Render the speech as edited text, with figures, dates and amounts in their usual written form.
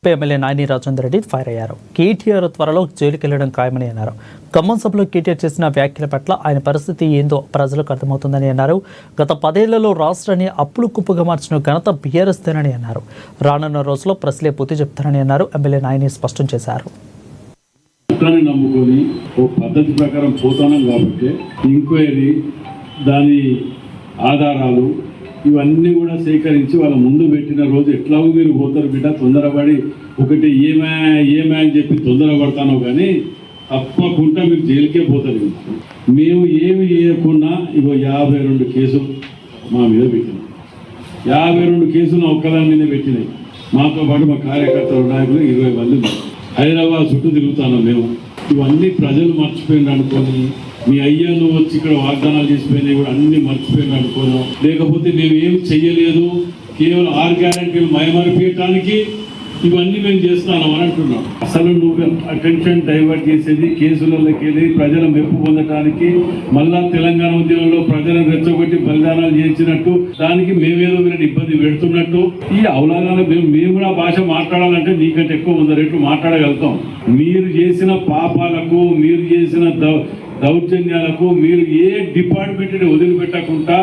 MLA Nayani Rajender Reddy fire అయ్యారు. కేటీఆర్ త్వరలో జైలుకి వెళ్లడం ఖాయమని అన్నారు. ఖమ్మం సభలో కేటీఆర్ చేసిన వ్యాఖ్యల పట్ల ఆయన పరిస్థితి ఏందో ప్రజలకు అర్థమవుతుందని అన్నారు. గత 10 ఏళ్లలో రాష్ట్రాన్ని అప్పులు కుప్పగా మార్చిన ఘనత బీఆర్ఎస్ దేనని అన్నారు. రానున్న రోజుల్లో ప్రశ్నలే పూర్తి చెప్తారని అన్నారు. ఎమ్మెల్యే నాయని స్పష్టం చేశారు. నమ్ముకొని ఓ పద్ధతి ప్రకారం పోతానం కాబట్టి ఎంక్వైరీ దాని ఆధారాలు ఇవన్నీ కూడా సేకరించి వాళ్ళ ముందు పెట్టిన రోజు ఎట్లాగో మీరు పోతారు బిడ్డ, తొందరపడి ఒకటి ఏమే అని చెప్పి తొందరపడతానో కానీ తప్పకుండా మీరు జైలుకే పోతారు. మేము ఏమి చేయకుండా ఇగో 52 కేసులు మా మీద పెట్టినాం. 52 కేసులు ఒక్కదాని మీద పెట్టినాయి. మాతో పాటు మా కార్యకర్తల నాయకులు 20 మంది హైదరాబాద్ చుట్టూ తిరుగుతున్నాం మేము. ఇవన్నీ ప్రజలు మర్చిపోయింది అనుకోని, మీ అయ్యను వచ్చి ఇక్కడ వాగ్దానాలు చేసిపోయినాయి కూడా అన్ని మర్చిపోయింది అనుకోను. లేకపోతే మేము ఏం చెయ్యలేదు, కేవలం 6 గ్యారెంటీలు మయమరిపించడానికి ఇవన్నీ మేము చేస్తున్నాం అని అంటున్నాం. అసలు నువ్వు అటెన్షన్ డైవర్ట్ చేసేది కేసులలోకి వెళ్ళి ప్రజల మెప్పు పొందడానికి, మళ్ళా తెలంగాణ ఉద్యమంలో ప్రజలను రెచ్చగొట్టి బలిదానాలు చేయించినట్టు దానికి మేమేదో మీరు ఇబ్బంది పెడుతున్నట్టు ఈ అవలాగానే మేము కూడా భాష మాట్లాడాలంటే నీకంటే ఎక్కువ 100 రెట్లు మాట్లాడగలుగుతాం. మీరు చేసిన పాపాలకు, మీరు చేసిన దౌర్జన్యాలకు మీరు ఏ డిపార్ట్మెంట్ని వదిలిపెట్టకుండా